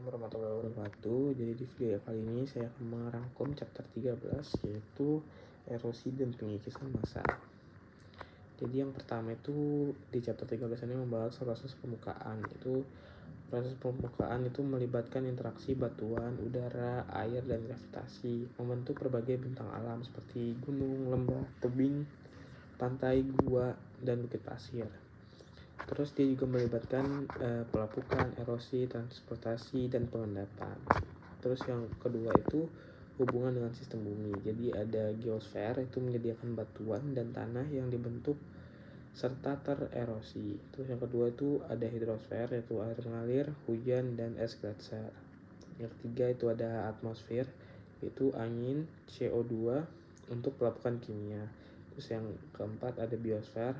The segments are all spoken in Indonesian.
Assalamualaikum warahmatullahi wabarakatuh. Jadi di video kali ini saya akan merangkum chapter 13 yaitu erosi dan pengikisan massa. Jadi yang pertama itu di chapter 13 ini membahas proses permukaan. Proses permukaan itu melibatkan interaksi batuan, udara, air, dan gravitasi membentuk berbagai bentang alam seperti gunung, lembah, tebing, pantai, gua, dan bukit pasir. Terus dia juga melibatkan pelapukan, erosi, transportasi, dan pengendapan. Terus yang kedua itu hubungan dengan sistem bumi. Jadi ada geosfer, itu menyediakan batuan dan tanah yang dibentuk serta tererosi. Terus yang kedua itu ada hidrosfer, yaitu air mengalir, hujan, dan es gletser. Yang ketiga itu ada atmosfer, yaitu angin, CO2 untuk pelapukan kimia. Terus yang keempat ada biosfer.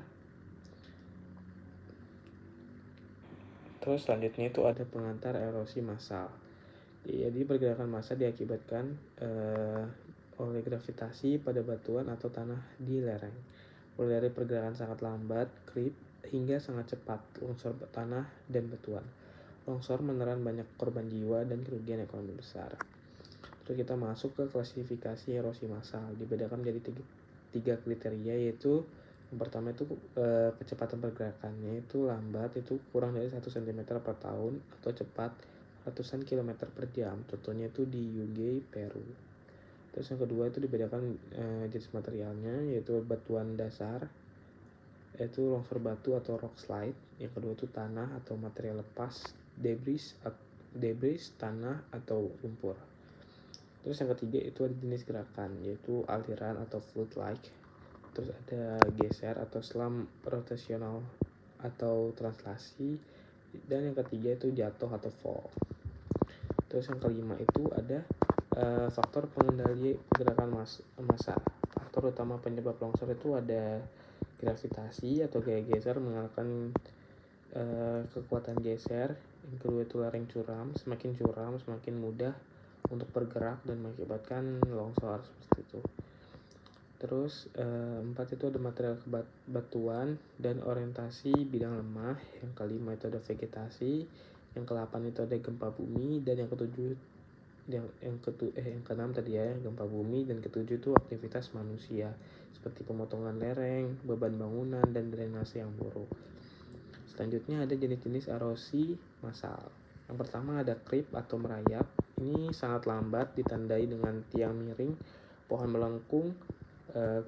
Terus selanjutnya itu ada pengantar erosi massal. Jadi pergerakan massa diakibatkan oleh gravitasi pada batuan atau tanah di lereng. Mulai dari pergerakan sangat lambat, creep, hingga sangat cepat, longsor tanah dan batuan. Longsor menelan banyak korban jiwa dan kerugian ekonomi besar. Terus kita masuk ke klasifikasi erosi massal. Dibedakan menjadi tiga kriteria, yaitu yang pertama itu kecepatan pergerakannya itu lambat, itu kurang dari 1 cm per tahun, atau cepat ratusan kilometer per jam. Contohnya itu di Uruguay, Peru. Terus yang kedua itu dibedakan jenis materialnya, yaitu batuan dasar, yaitu longsor batu atau rock slide. Yang kedua itu tanah atau material lepas, debris, tanah atau lumpur. Terus yang ketiga itu ada jenis gerakan, yaitu aliran atau fluid-like. Terus ada geser atau slam rotasional atau translasi. Dan yang ketiga itu jatuh atau fall. Terus yang kelima itu ada faktor pengendali pergerakan massa. Faktor utama penyebab longsor itu ada gravitasi atau gaya geser mengalahkan kekuatan geser. Yang kedua itu lereng curam, semakin mudah untuk bergerak dan mengakibatkan longsor seperti itu. Terus 4 itu ada material batuan dan orientasi bidang lemah. Yang kelima itu ada vegetasi. Yang ke-8 itu ada gempa bumi. Dan yang ke-7 yang ke-6 tadi ya, gempa bumi. Dan ke-7 itu aktivitas manusia seperti pemotongan lereng, beban bangunan, dan drainase yang buruk. Selanjutnya ada jenis-jenis erosi massal. Yang pertama ada creep atau merayap. Ini sangat lambat, ditandai dengan tiang miring, pohon melengkung,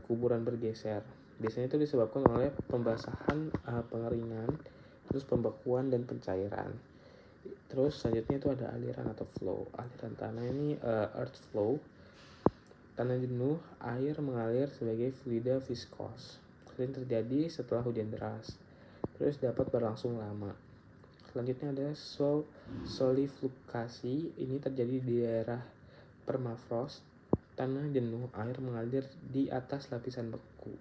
kuburan bergeser. Biasanya itu disebabkan oleh pembasahan, pengeringan, terus pembekuan dan pencairan. Terus selanjutnya itu ada aliran atau flow. Aliran tanah ini earth flow. Tanah jenuh, air mengalir sebagai fluida viskos. Sering terjadi setelah hujan deras. Terus dapat berlangsung lama. Selanjutnya ada soliflukasi. Ini terjadi di daerah permafrost. Tanah jenuh, air mengalir di atas lapisan beku.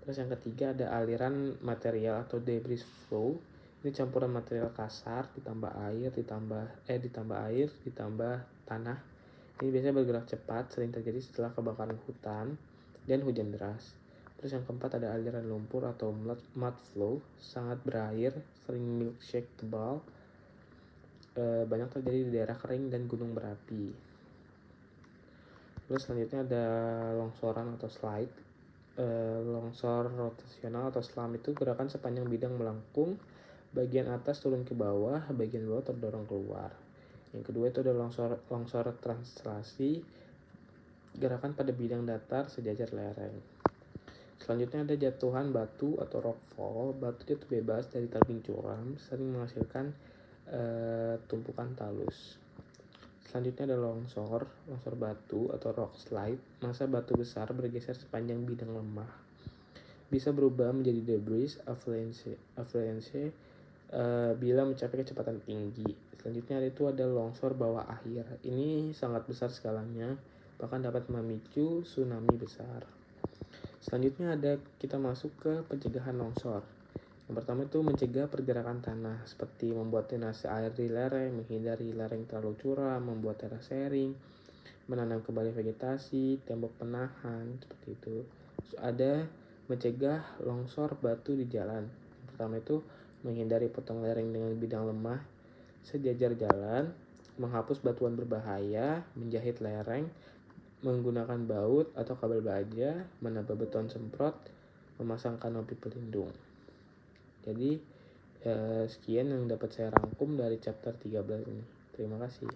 Terus yang ketiga ada aliran material atau debris flow. Ini campuran material kasar ditambah air ditambah tanah. Ini biasanya bergerak cepat, sering terjadi setelah kebakaran hutan dan hujan deras. Terus yang keempat ada aliran lumpur atau mud flow, sangat berair, sering milkshake tebal, banyak terjadi di daerah kering dan gunung berapi. Terus selanjutnya ada longsoran atau slide. Longsor rotasional atau slam itu gerakan sepanjang bidang melengkung, bagian atas turun ke bawah, bagian bawah terdorong keluar. Yang kedua itu ada longsor translasi, gerakan pada bidang datar sejajar lereng. Selanjutnya ada jatuhan batu atau rockfall. Batu itu bebas dari tebing curam, sering menghasilkan tumpukan talus. Selanjutnya ada longsor batu atau rock slide. Massa batu besar bergeser sepanjang bidang lemah. Bisa berubah menjadi debris avalanche bila mencapai kecepatan tinggi. Selanjutnya itu ada longsor bawah air. Ini sangat besar skalanya, bahkan dapat memicu tsunami besar. Selanjutnya kita masuk ke pencegahan longsor. Yang pertama itu mencegah pergerakan tanah, seperti membuat drainase air di lereng, menghindari lereng terlalu curam, membuat terasering, menanam kembali vegetasi, tembok penahan, seperti itu. Terus ada mencegah longsor batu di jalan. Yang pertama itu menghindari potong lereng dengan bidang lemah sejajar jalan. menghapus batuan berbahaya, menjahit lereng, menggunakan baut atau kabel baja, menambah beton semprot, memasang kanopi pelindung. Jadi sekian yang dapat saya rangkum dari chapter 13 ini. Terima kasih.